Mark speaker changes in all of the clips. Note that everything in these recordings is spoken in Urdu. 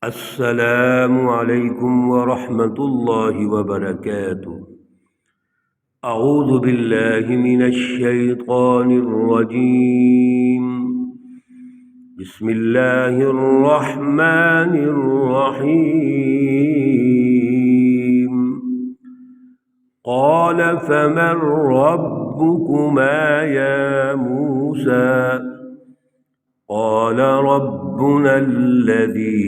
Speaker 1: السلام علیکم ورحمۃ اللہ وبرکاتہ۔ اعوذ باللہ من الشیطان الرجیم، بسم اللہ الرحمن الرحیم۔ قال فمن ربكما یا موسیٰ؟ قال ربنا الذي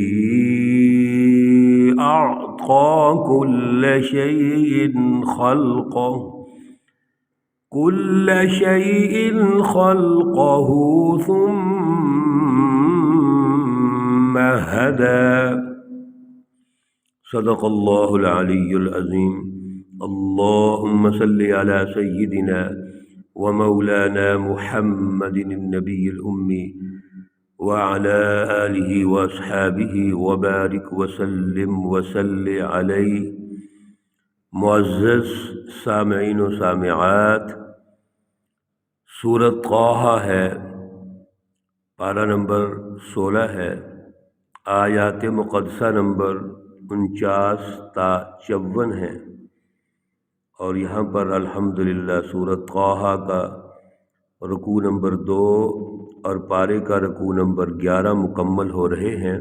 Speaker 1: أعطى كل شيء خلقه ثم هدى۔ صدق الله العلي العظيم۔ اللهم صل على سيدنا ومولانا محمد النبي الأمي وعلى آلہ واصحابہ وبارک وسلم وصل علیہ۔ معزز سامعین و سامعات، سورۃ طٰہٰ ہے، پارہ نمبر 16 ہے، آیات مقدسہ نمبر 49 تا 54 ہیں، اور یہاں پر الحمدللہ سورۃ طٰہٰ کا رکوع نمبر 2 اور پارے کا رکوع نمبر 11 مکمل ہو رہے ہیں۔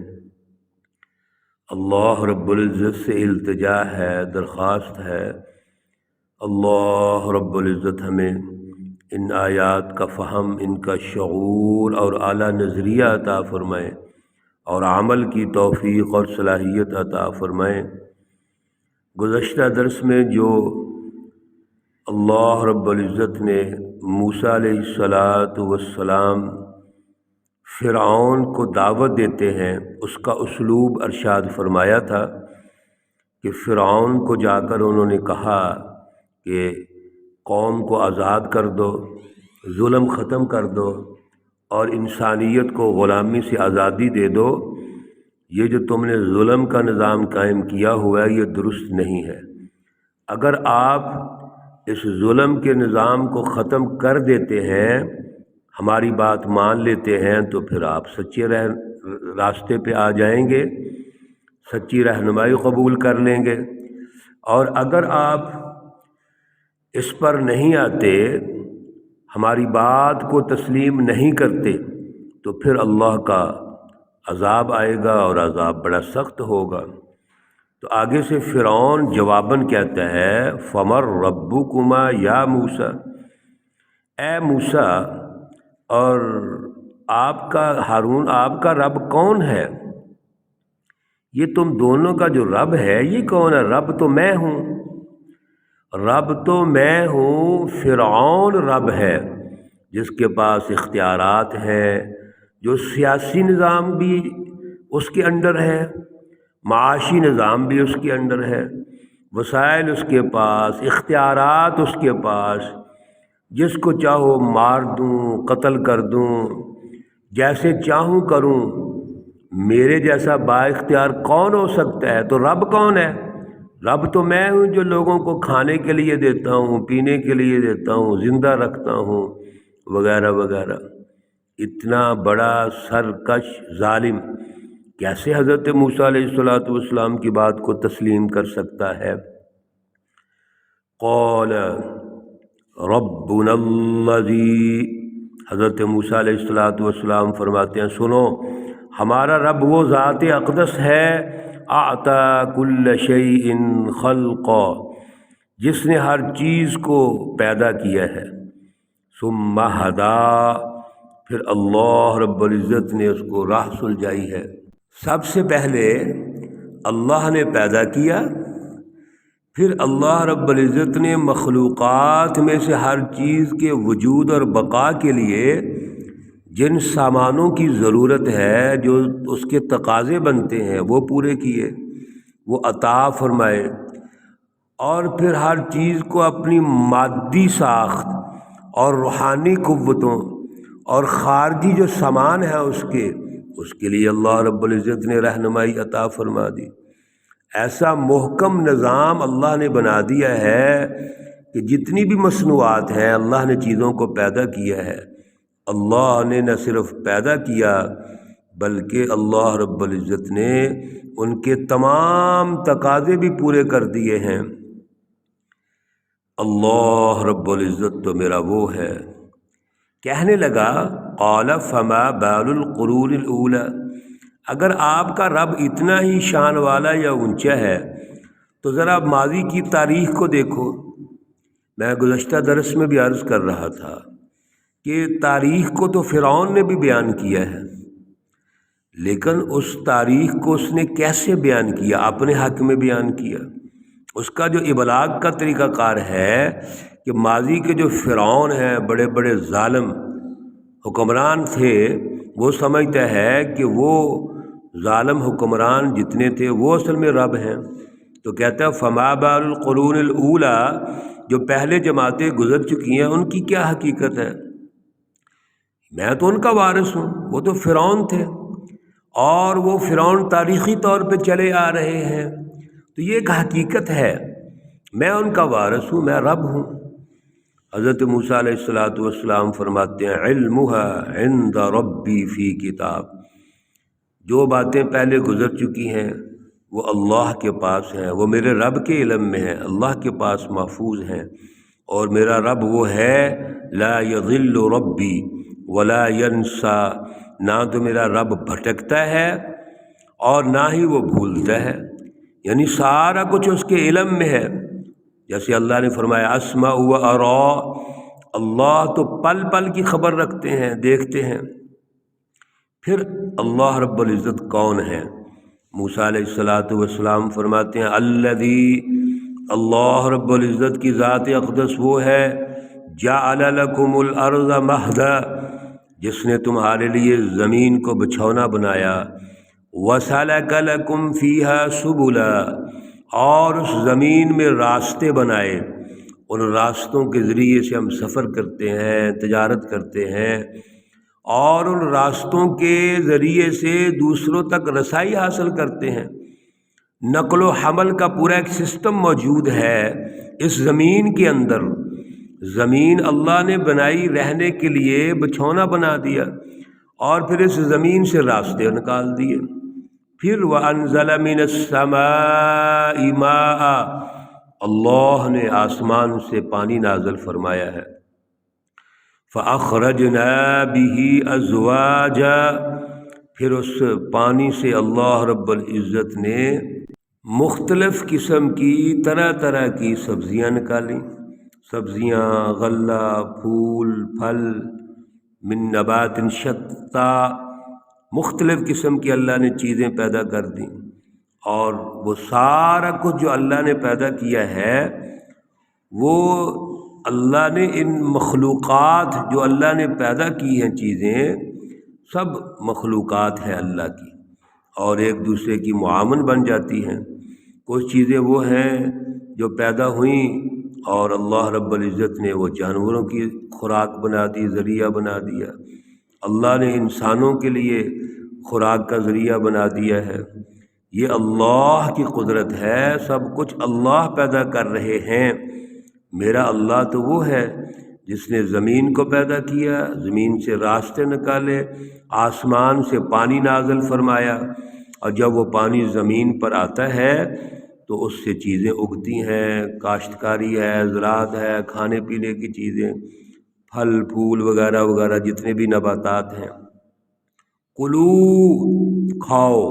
Speaker 1: اللہ رب العزت سے التجا ہے، درخواست ہے، اللہ رب العزت ہمیں ان آیات کا فہم، ان کا شعور اور اعلیٰ نظریہ عطا فرمائے، اور عمل کی توفیق اور صلاحیت عطا فرمائے۔ گزشتہ درس میں جو اللہ رب العزت نے موسیٰ علیہ السلام فرعون کو دعوت دیتے ہیں، اس کا اسلوب ارشاد فرمایا تھا کہ فرعون کو جا کر انہوں نے کہا کہ قوم کو آزاد کر دو، ظلم ختم کر دو، اور انسانیت کو غلامی سے آزادی دے دو۔ یہ جو تم نے ظلم کا نظام قائم کیا ہوا ہے، یہ درست نہیں ہے۔ اگر آپ اس ظلم کے نظام کو ختم کر دیتے ہیں، ہماری بات مان لیتے ہیں، تو پھر آپ سچے راستے پہ آ جائیں گے، سچی رہنمائی قبول کر لیں گے۔ اور اگر آپ اس پر نہیں آتے، ہماری بات کو تسلیم نہیں کرتے، تو پھر اللہ کا عذاب آئے گا، اور عذاب بڑا سخت ہوگا۔ تو آگے سے فرعون جواباً کہتا ہے فمن ربکما یا موسیٰ، اے موسیٰ اور آپ کا ہارون، آپ کا رب کون ہے؟ یہ تم دونوں کا جو رب ہے یہ کون ہے؟ رب تو میں ہوں، رب تو میں ہوں۔ فرعون رب ہے جس کے پاس اختیارات ہیں، جو سیاسی نظام بھی اس کے انڈر ہے، معاشی نظام بھی اس کے انڈر ہے، وسائل اس کے پاس، اختیارات اس کے پاس، جس کو چاہو مار دوں، قتل کر دوں، جیسے چاہوں کروں۔ میرے جیسا با اختیار کون ہو سکتا ہے؟ تو رب کون ہے؟ رب تو میں ہوں جو لوگوں کو کھانے کے لیے دیتا ہوں، پینے کے لیے دیتا ہوں، زندہ رکھتا ہوں، وغیرہ وغیرہ۔ اتنا بڑا سرکش ظالم کیسے حضرت موسیٰ علیہ السلام کی بات کو تسلیم کر سکتا ہے؟ قال ربنا الذی، حضرت موسیٰ علیہ السلام فرماتے ہیں سنو، ہمارا رب وہ ذات اقدس ہے، اعطی کل شیء خلقا، جس نے ہر چیز کو پیدا کیا ہے، ثم ہدا، پھر اللہ رب العزت نے اس کو راہ سلجائی ہے۔ سب سے پہلے اللہ نے پیدا کیا، پھر اللہ رب العزت نے مخلوقات میں سے ہر چیز کے وجود اور بقا کے لیے جن سامانوں کی ضرورت ہے، جو اس کے تقاضے بنتے ہیں، وہ پورے کیے، وہ عطا فرمائے، اور پھر ہر چیز کو اپنی مادی ساخت اور روحانی قوتوں اور خارجی جو سامان ہے اس کے لیے اللہ رب العزت نے رہنمائی عطا فرما دی۔ ایسا محکم نظام اللہ نے بنا دیا ہے کہ جتنی بھی مصنوعات ہیں، اللہ نے چیزوں کو پیدا کیا ہے۔ اللہ نے نہ صرف پیدا کیا بلکہ اللہ رب العزت نے ان کے تمام تقاضے بھی پورے کر دیے ہیں۔ اللہ رب العزت تو میرا وہ ہے۔ کہنے لگا قال فما بال القرون الاولی، اگر آپ کا رب اتنا ہی شان والا یا اونچا ہے تو ذرا ماضی کی تاریخ کو دیکھو۔ میں گزشتہ درس میں بھی عرض کر رہا تھا کہ تاریخ کو تو فرعون نے بھی بیان کیا ہے، لیکن اس تاریخ کو اس نے کیسے بیان کیا؟ اپنے حق میں بیان کیا۔ اس کا جو ابلاغ کا طریقہ کار ہے کہ ماضی کے جو فرعون ہیں، بڑے بڑے ظالم حکمران تھے، وہ سمجھتا ہے کہ وہ ظالم حکمران جتنے تھے وہ اصل میں رب ہیں، تو کہتا ہے فما بال القرون الاولی، جو پہلے جماعتیں گزر چکی ہیں ان کی کیا حقیقت ہے؟ میں تو ان کا وارث ہوں، وہ تو فرعون تھے اور وہ فرعون تاریخی طور پہ چلے آ رہے ہیں، تو یہ ایک حقیقت ہے، میں ان کا وارث ہوں، میں رب ہوں۔ حضرت موسیٰ علیہ السلام فرماتے ہیں علمها عند ربی فی کتاب، جو باتیں پہلے گزر چکی ہیں وہ اللہ کے پاس ہیں، وہ میرے رب کے علم میں ہیں، اللہ کے پاس محفوظ ہیں، اور میرا رب وہ ہے لا یضل ربی ولا ینسا، نہ تو میرا رب بھٹکتا ہے اور نہ ہی وہ بھولتا ہے، یعنی سارا کچھ اس کے علم میں ہے۔ جیسے اللہ نے فرمایا اسمع و ارا، اللہ تو پل پل کی خبر رکھتے ہیں، دیکھتے ہیں۔ پھر اللہ رب العزت کون ہے؟ موسیٰ علیہ السلام فرماتے ہیں الذی، اللہ رب العزت کی ذات اقدس وہ ہے جعل لکم الارض مہدا، جس نے تمہارے لیے زمین کو بچھونا بنایا، وسلک لکم فیہا سبلا، اور اس زمین میں راستے بنائے، ان راستوں کے ذریعے سے ہم سفر کرتے ہیں، تجارت کرتے ہیں، اور ان راستوں کے ذریعے سے دوسروں تک رسائی حاصل کرتے ہیں۔ نقل و حمل کا پورا ایک سسٹم موجود ہے اس زمین کے اندر۔ زمین اللہ نے بنائی رہنے کے لیے، بچھونا بنا دیا، اور پھر اس زمین سے راستے نکال دیے۔ پھر وَأَنزَلَ مِنَ السَّمَاءِ مَاءً، اللہ نے آسمان سے پانی نازل فرمایا ہے۔ فَأَخْرَجْنَا بِهِ أَزْوَاجًا، پھر اس پانی سے اللہ رب العزت نے مختلف قسم کی طرح طرح کی سبزیاں نکالیں، سبزیاں، غلہ، پھول، پھل، من نبات شتیٰ، مختلف قسم کی اللہ نے چیزیں پیدا کر دیں، اور وہ سارا کچھ جو اللہ نے پیدا کیا ہے وہ اللہ نے ان مخلوقات جو اللہ نے پیدا کی ہیں چیزیں، سب مخلوقات ہیں اللہ کی، اور ایک دوسرے کی معاون بن جاتی ہیں۔ کچھ چیزیں وہ ہیں جو پیدا ہوئیں اور اللہ رب العزت نے وہ جانوروں کی خوراک بنا دی، ذریعہ بنا دیا، اللہ نے انسانوں کے لیے خوراک کا ذریعہ بنا دیا ہے۔ یہ اللہ کی قدرت ہے، سب کچھ اللہ پیدا کر رہے ہیں۔ میرا اللہ تو وہ ہے جس نے زمین کو پیدا کیا، زمین سے راستے نکالے، آسمان سے پانی نازل فرمایا، اور جب وہ پانی زمین پر آتا ہے تو اس سے چیزیں اگتی ہیں، کاشتکاری ہے، زراعت ہے، کھانے پینے کی چیزیں، پھل پھول وغیرہ وغیرہ جتنے بھی نباتات ہیں۔ کلو، کھاؤ،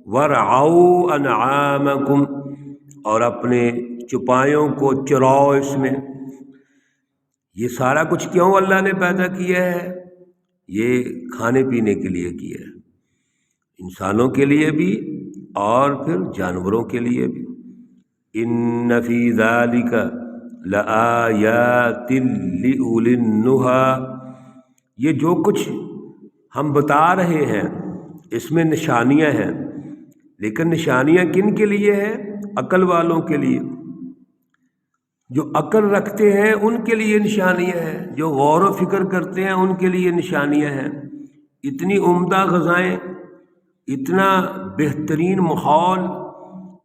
Speaker 1: ورعوا انعامکم، اور اپنے چپایوں کو چراؤ اس میں۔ یہ سارا کچھ کیوں اللہ نے پیدا کیا ہے؟ یہ کھانے پینے کے لیے کیا ہے، انسانوں کے لیے بھی اور پھر جانوروں کے لیے بھی۔ ان فی ذلک لآیات لأولی النہی، یہ جو کچھ ہم بتا رہے ہیں اس میں نشانیاں ہیں، لیکن نشانیاں کن کے لیے ہیں؟ عقل والوں کے لیے، جو عقل رکھتے ہیں ان کے لیے نشانیاں ہیں، جو غور و فکر کرتے ہیں ان کے لیے نشانیاں ہیں۔ اتنی عمدہ غذائیں، اتنا بہترین ماحول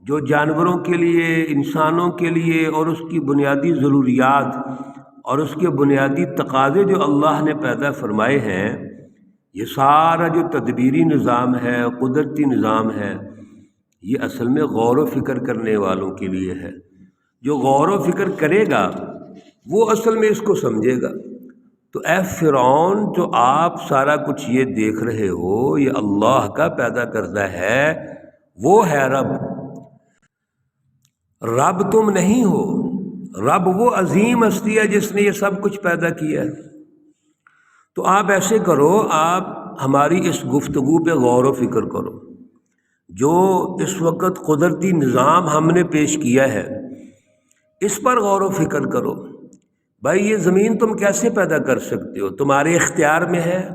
Speaker 1: جو جانوروں کے لیے، انسانوں کے لیے، اور اس کی بنیادی ضروریات اور اس کے بنیادی تقاضے جو اللہ نے پیدا فرمائے ہیں، یہ سارا جو تدبیری نظام ہے، قدرتی نظام ہے، یہ اصل میں غور و فکر کرنے والوں کے لیے ہے۔ جو غور و فکر کرے گا وہ اصل میں اس کو سمجھے گا۔ تو اے فرعون، جو آپ سارا کچھ یہ دیکھ رہے ہو، یہ اللہ کا پیدا کردہ ہے، وہ ہے رب۔ رب تم نہیں ہو، رب وہ عظیم ہستی ہے جس نے یہ سب کچھ پیدا کیا ہے۔ تو آپ ایسے کرو، آپ ہماری اس گفتگو پہ غور و فکر کرو۔ جو اس وقت قدرتی نظام ہم نے پیش کیا ہے، اس پر غور و فکر کرو۔ بھائی یہ زمین تم کیسے پیدا کر سکتے ہو؟ تمہارے اختیار میں ہے؟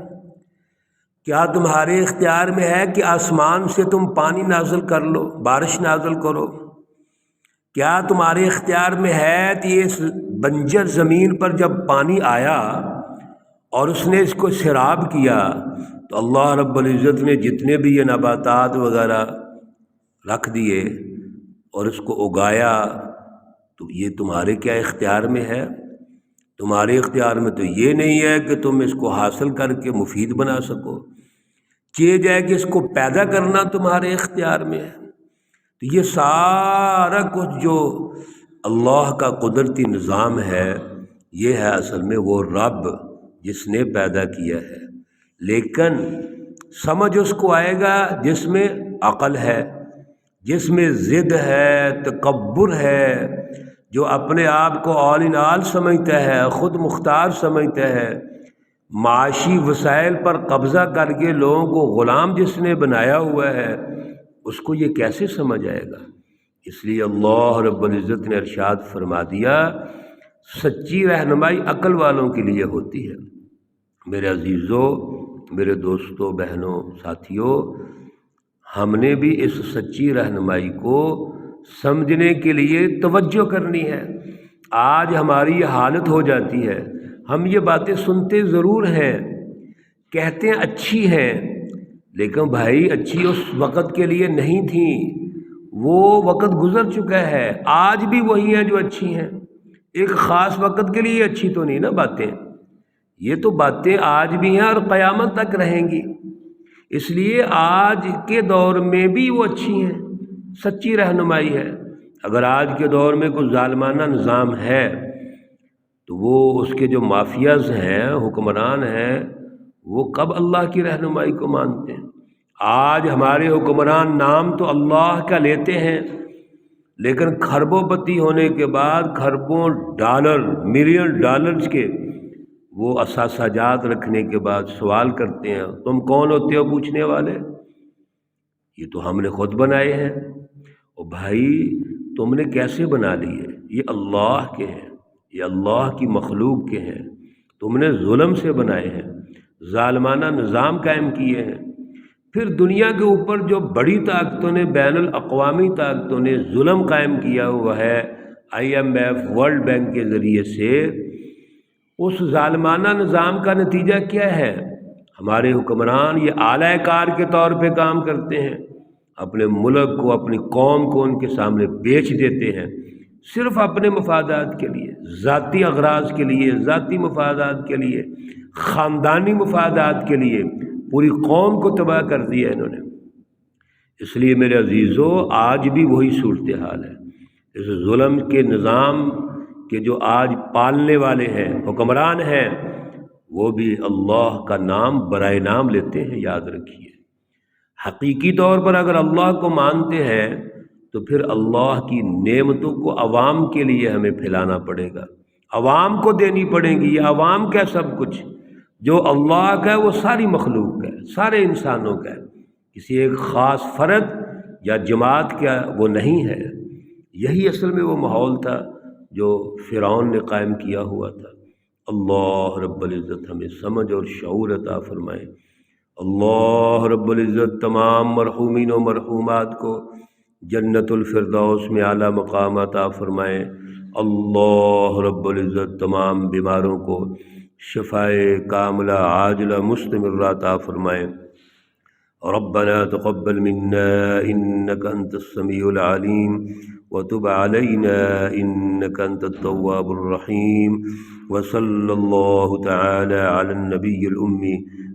Speaker 1: کیا تمہارے اختیار میں ہے کہ آسمان سے تم پانی نازل کر لو، بارش نازل کرو؟ کیا تمہارے اختیار میں ہے کہ اس بنجر زمین پر جب پانی آیا اور اس نے اس کو سیراب کیا تو اللہ رب العزت نے جتنے بھی یہ نباتات وغیرہ رکھ دیے اور اس کو اگایا، تو یہ تمہارے کیا اختیار میں ہے؟ تمہارے اختیار میں تو یہ نہیں ہے کہ تم اس کو حاصل کر کے مفید بنا سکو۔ چیز ہے کہ اس کو پیدا کرنا تمہارے اختیار میں ہے۔ تو یہ سارا کچھ جو اللہ کا قدرتی نظام ہے، یہ ہے اصل میں وہ رب جس نے پیدا کیا ہے۔ لیکن سمجھ اس کو آئے گا جس میں عقل ہے، جس میں ضد ہے، تکبر ہے، جو اپنے آپ کو آل ان آل سمجھتا ہے، خود مختار سمجھتا ہے، معاشی وسائل پر قبضہ کر کے لوگوں کو غلام جس نے بنایا ہوا ہے، اس کو یہ کیسے سمجھ آئے گا؟ اس لیے اللہ رب العزت نے ارشاد فرما دیا، سچی رہنمائی عقل والوں کے لیے ہوتی ہے۔ میرے عزیزوں، میرے دوستوں، بہنوں، ساتھیوں، ہم نے بھی اس سچی رہنمائی کو سمجھنے کے لیے توجہ کرنی ہے۔ آج ہماری یہ حالت ہو جاتی ہے، ہم یہ باتیں سنتے ضرور ہیں، کہتے ہیں اچھی ہیں، لیکن بھائی اچھی اس وقت کے لیے نہیں تھیں، وہ وقت گزر چکا ہے۔ آج بھی وہی ہیں جو اچھی ہیں، ایک خاص وقت کے لیے اچھی تو نہیں نا باتیں، یہ تو باتیں آج بھی ہیں اور قیامت تک رہیں گی۔ اس لیے آج کے دور میں بھی وہ اچھی ہیں، سچی رہنمائی ہے۔ اگر آج کے دور میں کوئی ظالمانہ نظام ہے تو وہ اس کے جو مافیاز ہیں، حکمران ہیں، وہ کب اللہ کی رہنمائی کو مانتے ہیں؟ آج ہمارے حکمران نام تو اللہ کا لیتے ہیں، لیکن کھربوں پتی ہونے کے بعد کھربوں ڈالر، ملین ڈالرز کے وہ اثاثہ جات رکھنے کے بعد سوال کرتے ہیں، تم کون ہوتے ہو پوچھنے والے؟ یہ تو ہم نے خود بنائے ہیں۔ اور بھائی تم نے کیسے بنا لیے؟ یہ اللہ کے ہیں، یہ اللہ کی مخلوق کے ہیں، تم نے ظلم سے بنائے ہیں، ظالمانہ نظام قائم کیے ہیں۔ پھر دنیا کے اوپر جو بڑی طاقتوں نے، بین الاقوامی طاقتوں نے ظلم قائم کیا ہوا ہے، IMF، ورلڈ بینک کے ذریعے سے، اس ظالمانہ نظام کا نتیجہ کیا ہے؟ ہمارے حکمران یہ اعلی کار کے طور پہ کام کرتے ہیں، اپنے ملک کو، اپنی قوم کو ان کے سامنے بیچ دیتے ہیں، صرف اپنے مفادات کے لیے، ذاتی اغراض کے لیے، ذاتی مفادات کے لیے، خاندانی مفادات کے لیے پوری قوم کو تباہ کر دیا انہوں نے۔ اس لیے میرے عزیزوں، آج بھی وہی صورتحال ہے۔ اس ظلم کے نظام کے جو آج پالنے والے ہیں، حکمران ہیں، وہ بھی اللہ کا نام برائے نام لیتے ہیں، یاد رکھیے۔ حقیقی طور پر اگر اللہ کو مانتے ہیں تو پھر اللہ کی نعمتوں کو عوام کے لیے ہمیں پھیلانا پڑے گا، عوام کو دینی پڑیں گی۔ یہ عوام کا سب کچھ جو اللہ کا ہے وہ ساری مخلوق کا ہے، سارے انسانوں کا ہے، کسی ایک خاص فرد یا جماعت کا وہ نہیں ہے۔ یہی اصل میں وہ ماحول تھا جو فرعون نے قائم کیا ہوا تھا۔ اللہ رب العزت ہمیں سمجھ اور شعور عطا فرمائے۔ اللہ رب العزت تمام مرحومین و مرحومات کو جنت الفردوس میں اعلیٰ مقام عطا فرمائے۔ اللہ رب العزت تمام بیماروں کو شفائے کاملہ عاجلہ مستمرہ عطا فرمائے۔ ربنا تقبل منا انك انت السميع العليم وتب علينا انك انت التواب الرحيم، وصلى الله تعالى على النبي الأمي